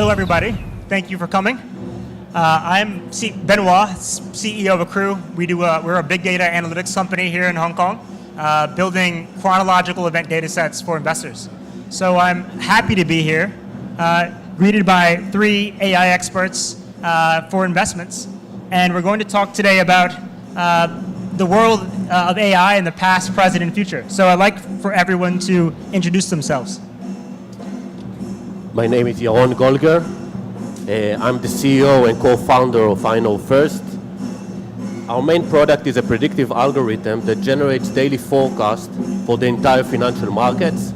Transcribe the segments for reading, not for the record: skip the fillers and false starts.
Hello, everybody. Thank you for coming. I'm Benoit, CEO of Accrue. We're a big data analytics company here in Hong Kong, building chronological event data sets for investors. So I'm happy to be here, greeted by 3 AI experts for investments. And we're going to talk today about the world of AI in the past, present, and future. So I'd like for everyone to introduce themselves. My name is Yaron Golgher. I'm the CEO and co-founder of I Know First. Our main product is a predictive algorithm that generates daily forecasts for the entire financial markets.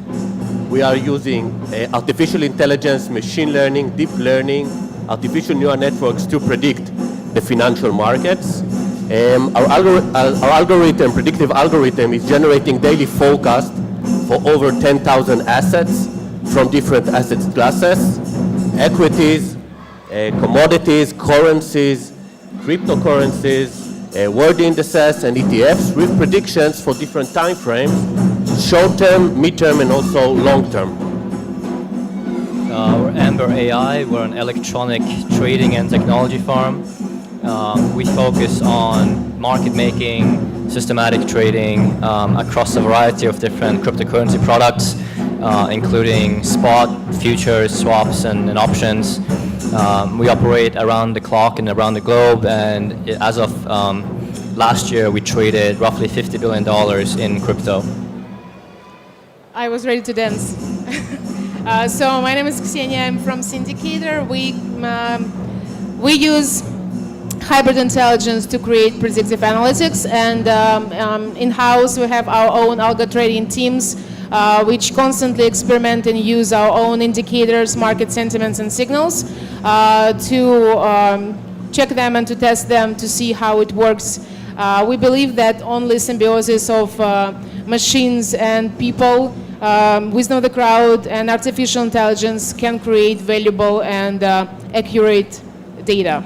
We are using artificial intelligence, machine learning, deep learning, artificial neural networks to predict the financial markets. Our predictive algorithm, is generating daily forecasts for over 10,000 assets from different asset classes, equities, commodities, currencies, cryptocurrencies, world indices, and ETFs with predictions for different time frames, short-term, mid-term, and also long-term. We're Amber AI. We're an electronic trading and technology firm. We focus on market making, systematic trading across a variety of different cryptocurrency products, including spot, futures, swaps, and options. We operate around the clock and around the globe, and as of last year, we traded roughly $50 billion in crypto. I was ready to dance. So my name is Ksenia. I'm from Cindicator. We use hybrid intelligence to create predictive analytics, and in-house we have our own Algo Trading teams, which constantly experiment and use our own indicators, market sentiments, and signals to check them and to test them to see how it works. We believe that only symbiosis of machines and people, wisdom of the crowd, and artificial intelligence can create valuable and accurate data.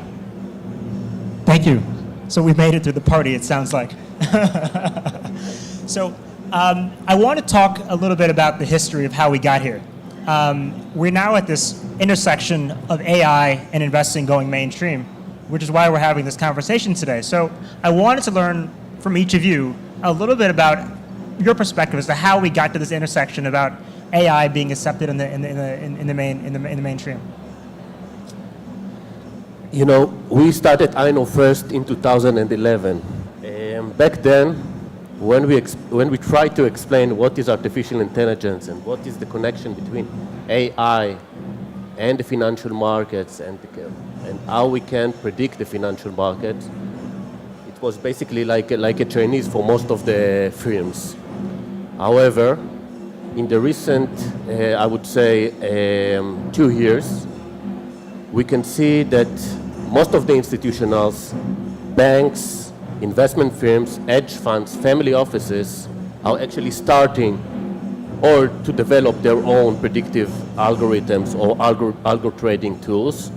Thank you. So we made it through the party, it sounds like. So I want to talk a little bit about the history of how we got here. We're now at this intersection of AI and investing going mainstream, which is why we're having this conversation today. So I wanted to learn from each of you a little bit about your perspective as to how we got to this intersection about AI being accepted in the mainstream. You know, we started I Know First in 2011. Back then, when we tried to explain what is artificial intelligence and what is the connection between AI and the financial markets and how we can predict the financial markets, it was basically like a Chinese for most of the firms. However, in the recent, I would say, 2 years, we can see that most of the institutionals, banks, investment firms, hedge funds, family offices are actually starting or to develop their own predictive algorithms or algo trading tools,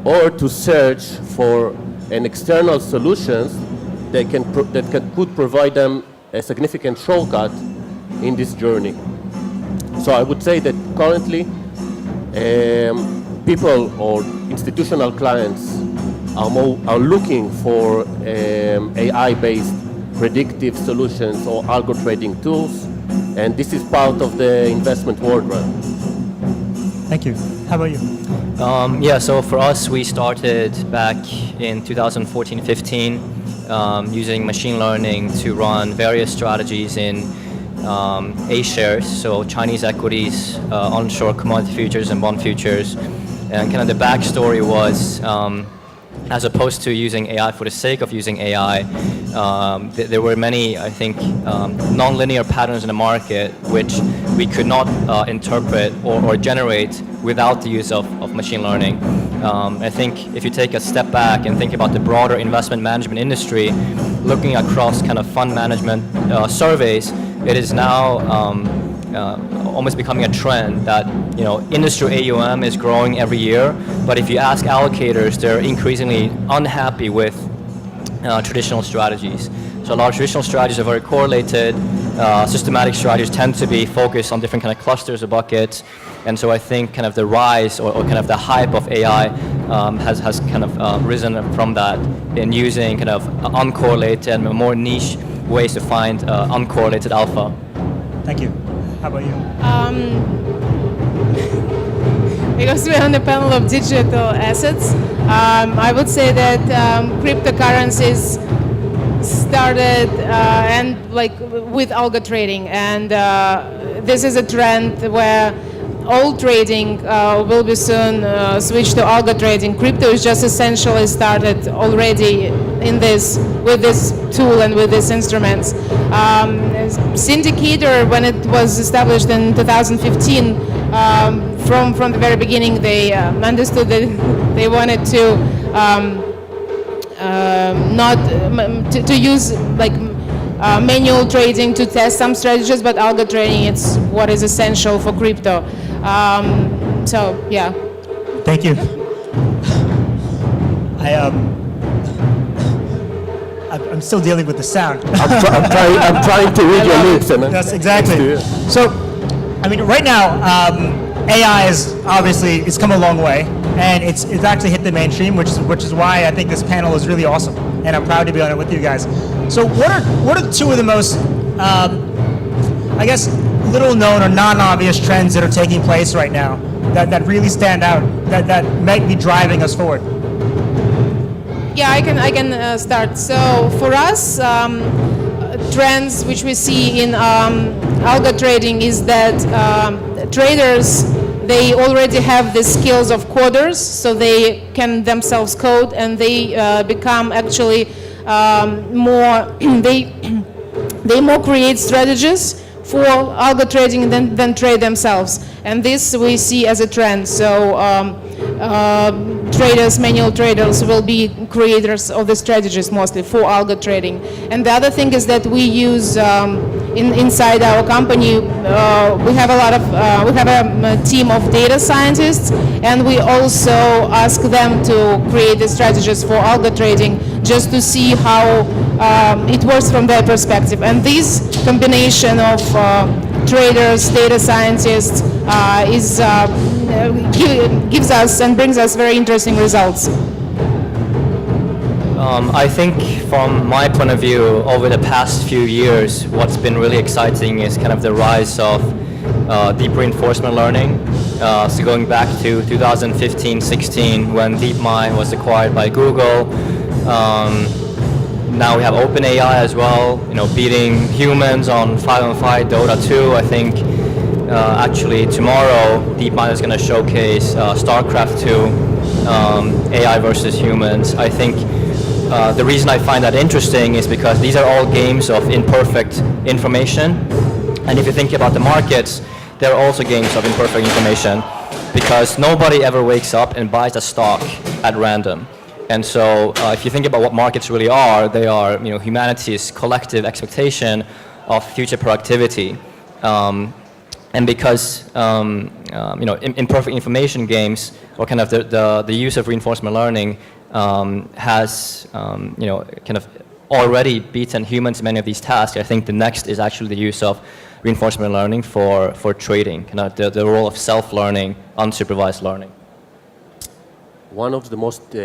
or to search for an external solutions that could provide them a significant shortcut in this journey. So I would say that currently people or institutional clients are looking for AI-based predictive solutions or algo trading tools, and this is part of the investment world run. Thank you. How about you? Yeah, so for us, we started back in 2014-15 using machine learning to run various strategies in A-shares, so Chinese equities, onshore commodity futures and bond futures. And kind of the backstory was, as opposed to using AI for the sake of using AI, there were many, I think, nonlinear patterns in the market which we could not interpret or generate without the use of machine learning. I think if you take a step back and think about the broader investment management industry, looking across kind of fund management surveys, it is now almost becoming a trend that industry AUM is growing every year, but if you ask allocators, they're increasingly unhappy with traditional strategies. So a lot of traditional strategies are very correlated. Systematic strategies tend to be focused on different kind of clusters or buckets. And so I think kind of the rise or kind of the hype of AI has kind of risen from that in using kind of uncorrelated and more niche ways to find uncorrelated alpha. Thank you. How about you? Because we're on the panel of digital assets, I would say that cryptocurrencies started and like with algo trading, and this is a trend where all trading will be soon switched to algo trading. Crypto is just essentially started already in this with this tool and with these instruments. Cindicator, when it was established in 2015, from the very beginning, they understood that they wanted to not to use like manual trading to test some strategies, but algo trading it's what is essential for crypto. So yeah. Thank you. I'm still dealing with the sound. I'm trying to read your lips. Yes, exactly. So, I mean, right now, AI is obviously it's come a long way, and it's actually hit the mainstream, which is why I think this panel is really awesome, and I'm proud to be on it with you guys. So, what are two of the most, I guess, little known or non-obvious trends that are taking place right now that really stand out that might be driving us forward? Yeah, I can start. So for us, trends which we see in algo trading is that traders, they already have the skills of coders, so they can themselves code, and they become actually they more create strategies for algo trading than trade themselves, and this we see as a trend. So traders, manual traders, will be creators of the strategies mostly for algo trading. And the other thing is that we use inside our company, we have a team of data scientists, and we also ask them to create the strategies for algo trading just to see how it works from their perspective. And this combination of traders, data scientists gives us and brings us very interesting results. I think from my point of view, over the past few years, what's been really exciting is kind of the rise of deep reinforcement learning. So going back to 2015-16, when DeepMind was acquired by Google, now we have OpenAI as well, beating humans on 5-on-5 Dota 2. I think actually tomorrow DeepMind is going to showcase StarCraft 2, AI versus humans. I think the reason I find that interesting is because these are all games of imperfect information. And if you think about the markets, they're also games of imperfect information, because nobody ever wakes up and buys a stock at random. And so if you think about what markets really are, they are humanity's collective expectation of future productivity. And because imperfect information games, or kind of the use of reinforcement learning has kind of already beaten humans in many of these tasks, I think the next is actually the use of reinforcement learning for trading, kind of the role of self-learning, unsupervised learning. One of the most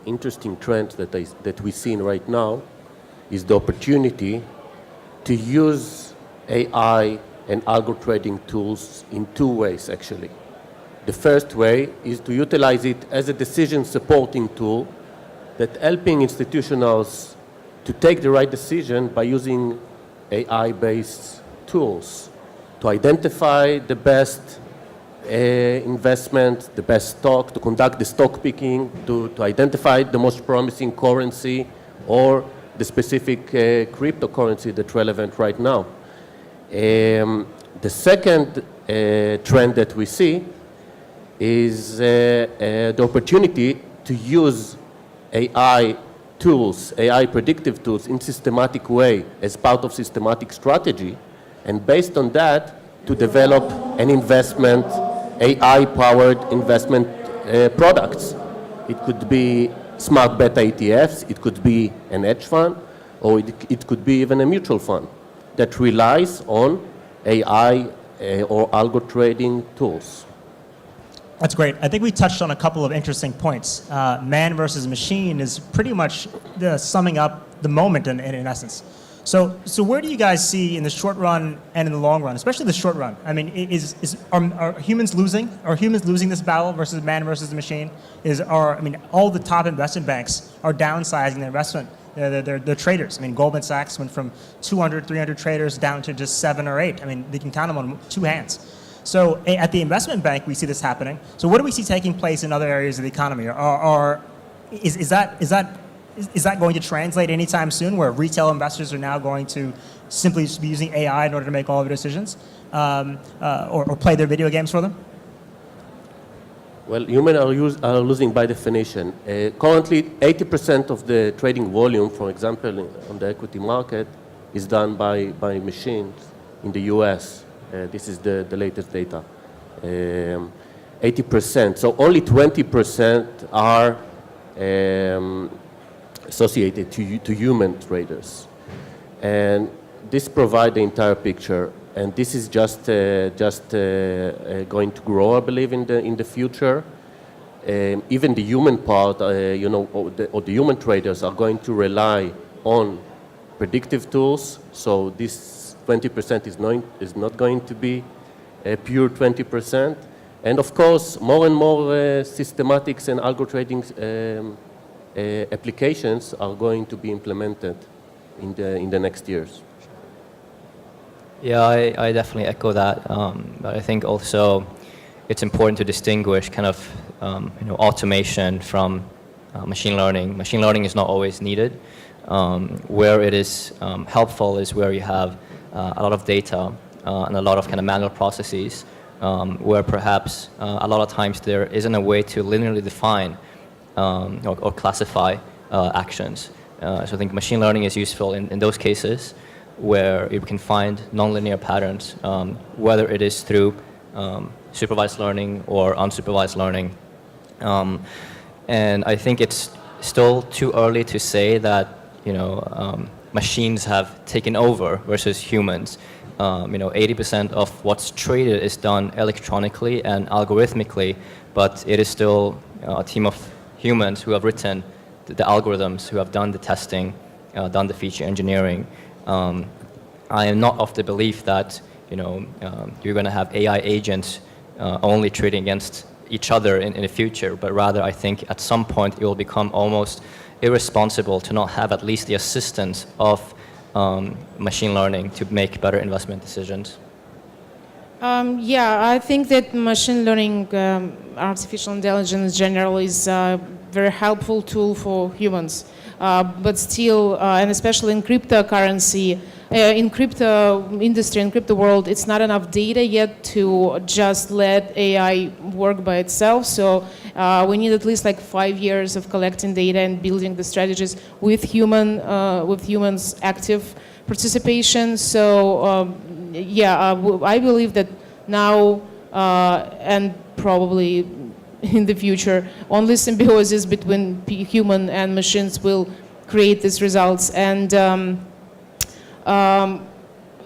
interesting trends that we're seeing right now is the opportunity to use AI and algo trading tools in two ways, actually. The first way is to utilize it as a decision supporting tool that helping institutionals to take the right decision by using AI-based tools to identify the best investment, the best stock, to conduct the stock picking, to identify the most promising currency or the specific cryptocurrency that's relevant right now. The second trend that we see is the opportunity to use AI tools, AI predictive tools in systematic way as part of systematic strategy, and based on that to develop an investment, AI-powered investment products. It could be smart beta ETFs, it could be an hedge fund, or it could be even a mutual fund that relies on AI or algo trading tools. That's great. I think we touched on a couple of interesting points. Man versus machine is pretty much summing up the moment in essence. So where do you guys see in the short run and in the long run, especially the short run? I mean, are humans losing? Are humans losing this battle versus man versus the machine? All the top investment banks are downsizing their investment. They're traders. I mean, Goldman Sachs went from 200, 300 traders down to just 7 or 8. I mean, they can count them on 2 hands. So at the investment bank, we see this happening. So what do we see taking place in other areas of the economy? Is that going to translate anytime soon, where retail investors are now going to simply be using AI in order to make all of their decisions, or play their video games for them? Well, humans are losing by definition. Currently, 80% of the trading volume, for example, on the equity market, is done by machines in the US. This is the latest data. 80%. So only 20% are associated to human traders. And this provides the entire picture. And this is just going to grow, I believe, in the future. Even the human part, or the human traders are going to rely on predictive tools. So this 20% is not going to be a pure 20%. And of course, more and more systematics and algo trading applications are going to be implemented in the next years. Yeah, I definitely echo that. But I think also it's important to distinguish kind of automation from machine learning. Machine learning is not always needed. Where it is helpful is where you have a lot of data and a lot of kind of manual processes, where perhaps a lot of times there isn't a way to linearly define or classify actions. So I think machine learning is useful in those cases where you can find nonlinear patterns, whether it is through supervised learning or unsupervised learning. And I think it's still too early to say that machines have taken over versus humans. 80% of what's traded is done electronically and algorithmically, but it is still a team of humans who have written the algorithms, who have done the testing, done the feature engineering. I am not of the belief that you're going to have AI agents only trading against each other in the future, but rather I think at some point it will become almost irresponsible to not have at least the assistance of machine learning to make better investment decisions. I think that machine learning, artificial intelligence in general is a very helpful tool for humans. But still, and especially in cryptocurrency, in crypto industry, in crypto world, it's not enough data yet to just let AI work by itself. So we need at least like 5 years of collecting data and building the strategies with humans' active participation. So I believe that now and probably in the future, only symbiosis between human and machines will create these results. And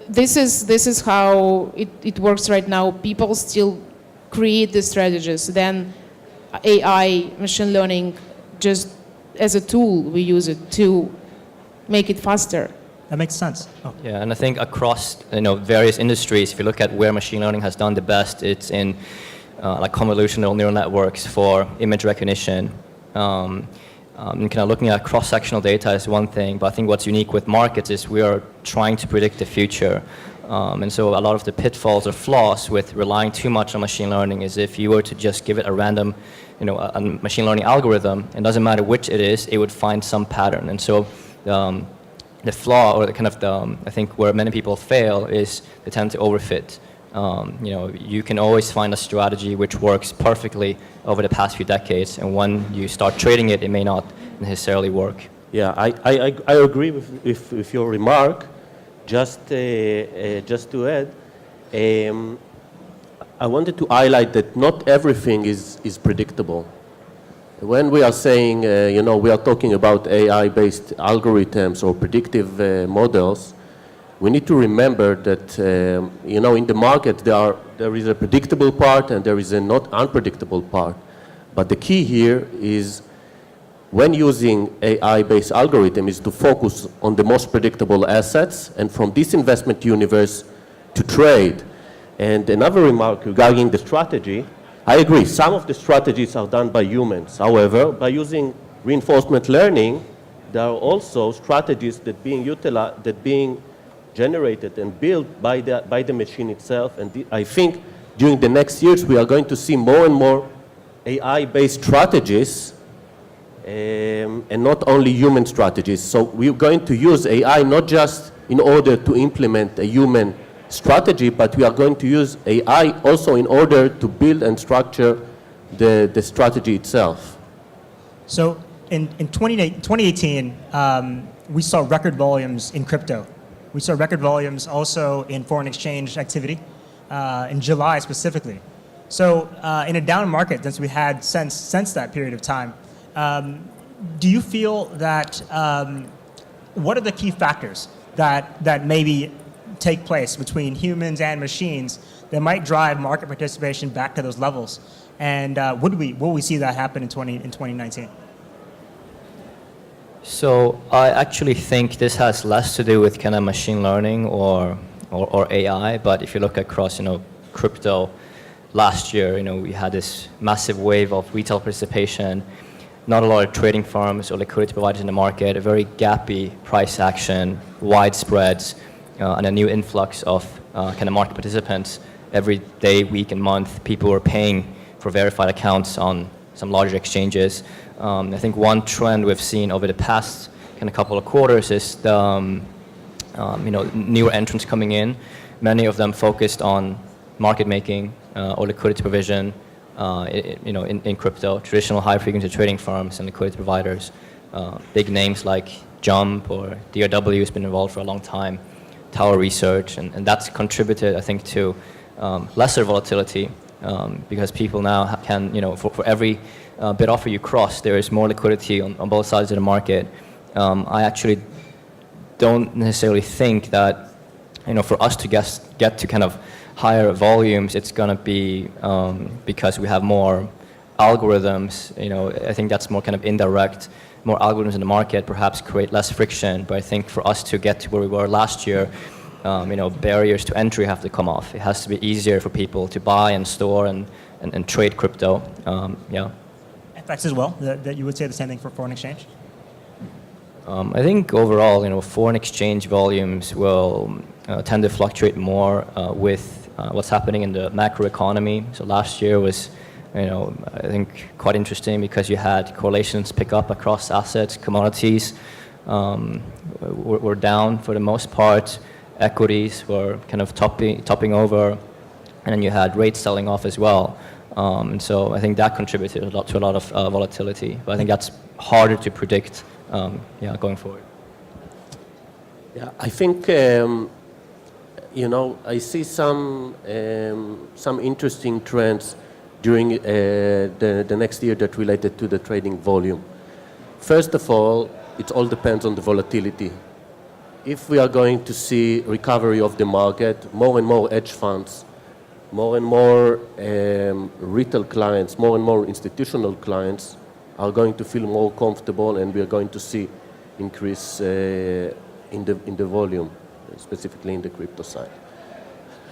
this is how it works right now. People still create the strategies. Then AI, machine learning, just as a tool, we use it to make it faster. That makes sense. Oh. Yeah, and I think across various industries, if you look at where machine learning has done the best, it's in like convolutional neural networks for image recognition. And kind of looking at cross-sectional data is one thing, but I think what's unique with markets is we are trying to predict the future. And so a lot of the pitfalls or flaws with relying too much on machine learning is if you were to just give it a random, a machine learning algorithm, it doesn't matter which it is, it would find some pattern. And so the flaw, or I think where many people fail is they tend to overfit. You can always find a strategy which works perfectly over the past few decades, and when you start trading it, it may not necessarily work. Yeah, I agree with your remark. Just to add, I wanted to highlight that not everything is predictable. when we are saying, we are talking about AI-based algorithms or predictive models, we need to remember that, in the market there is a predictable part and there is a not unpredictable part. But the key here is when using AI-based algorithm is to focus on the most predictable assets and from this investment universe to trade. And another remark regarding the strategy, I agree, some of the strategies are done by humans. However, by using reinforcement learning, there are also strategies that being generated and built by the machine itself. And I think during the next years we are going to see more and more AI-based strategies and not only human strategies. So we're going to use AI not just in order to implement a human strategy, but we are going to use AI also in order to build and structure the strategy itself. So in 2018, we saw record volumes in crypto. We saw record volumes also in foreign exchange activity, in July specifically. So in a down market that we had since that period of time, do you feel that, what are the key factors that maybe take place between humans and machines that might drive market participation back to those levels? And will we see that happen in 2019? So I actually think this has less to do with kind of machine learning or AI, but if you look across, crypto last year, we had this massive wave of retail participation, not a lot of trading firms or liquidity providers in the market, a very gappy price action, wide spreads, and a new influx of kind of market participants. Every day, week, and month, people were paying for verified accounts on some larger exchanges. I think one trend we've seen over the past kind of couple of quarters is the newer entrants coming in. Many of them focused on market making or liquidity provision, in crypto. Traditional high-frequency trading firms and liquidity providers, big names like Jump or DRW has been involved for a long time. Tower Research, and that's contributed, I think, to lesser volatility because people now can, for every bid offer you cross, there is more liquidity on both sides of the market. I actually don't necessarily think that, for us to get to kind of higher volumes, it's going to be because we have more algorithms. I think that's more kind of indirect. More algorithms in the market perhaps create less friction, but I think for us to get to where we were last year, barriers to entry have to come off. It has to be easier for people to buy and store and trade crypto. FX as well, that you would say the same thing for foreign exchange? I think overall, foreign exchange volumes will tend to fluctuate more with what's happening in the macro economy. So last year was, I think quite interesting because you had correlations pick up across assets, commodities were down for the most part. Equities were kind of topping over, and then you had rates selling off as well. And so I think that contributed to a lot of volatility. But I think that's harder to predict, going forward. Yeah, I think I see some interesting trends during the next year that related to the trading volume. First of all, it all depends on the volatility. If we are going to see recovery of the market, more and more hedge funds, more and more retail clients, more and more institutional clients are going to feel more comfortable, and we are going to see increase in the volume, specifically in the crypto side.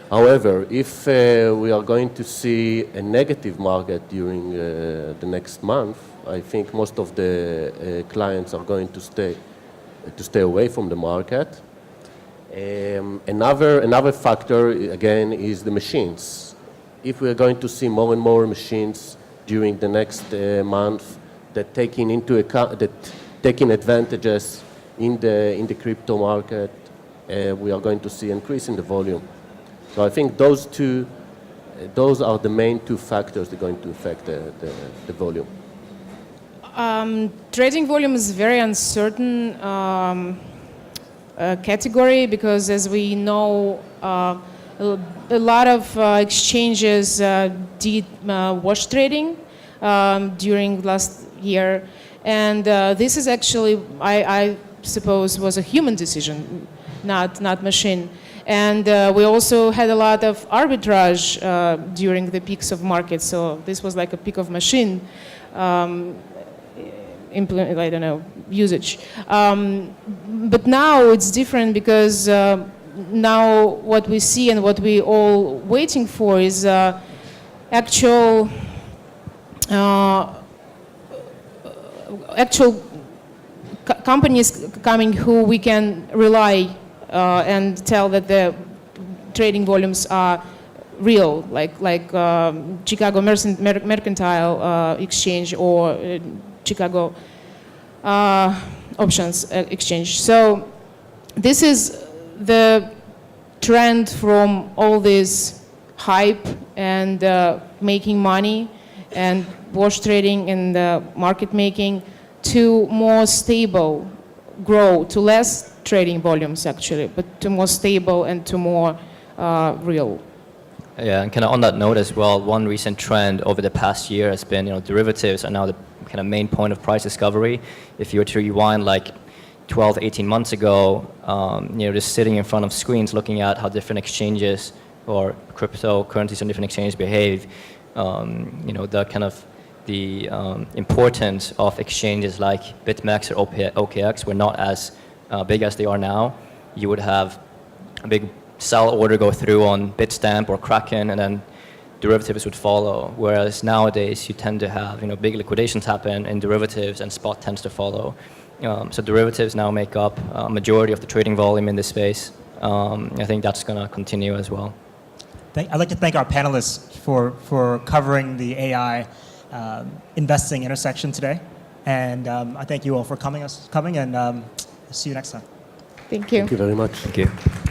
However, if we are going to see a negative market during the next month, I think most of the clients are going to stay away from the market. Another factor, again, is the machines. If we are going to see more and more machines during the next month that taking advantages in the crypto market, we are going to see increase in the volume. So I think those are the main two factors that are going to affect the volume. Trading volume is very uncertain category because, as we know, a lot of exchanges did wash trading during last year. And this is actually, I suppose, was a human decision, not machine. And we also had a lot of arbitrage during the peaks of markets. So this was like a peak of machine, I don't know, usage. But now it's different because now what we see and what we all waiting for is actual companies coming who we can rely and tell that the trading volumes are real, like Chicago Mercantile Exchange or Chicago Options Exchange. So this is the trend from all this hype and making money and wash trading and market making to more stable grow, to less trading volumes actually, but to more stable and to more real. Yeah, and kind of on that note as well, one recent trend over the past year has been, derivatives are now the kind of main point of price discovery. If you were to rewind like 12, 18 months ago, just sitting in front of screens looking at how different exchanges or cryptocurrencies on different exchanges behave, the importance of exchanges like BitMEX or OKX were not as big as they are now. You would have a big sell order go through on Bitstamp or Kraken, and then derivatives would follow. Whereas nowadays you tend to have big liquidations happen in derivatives, and spot tends to follow. So derivatives now make up a majority of the trading volume in this space. I think that's going to continue as well. I'd like to thank our panelists for covering the AI investing intersection today, and I thank you all for coming, and see you next time. Thank you. Thank you very much. Thank you.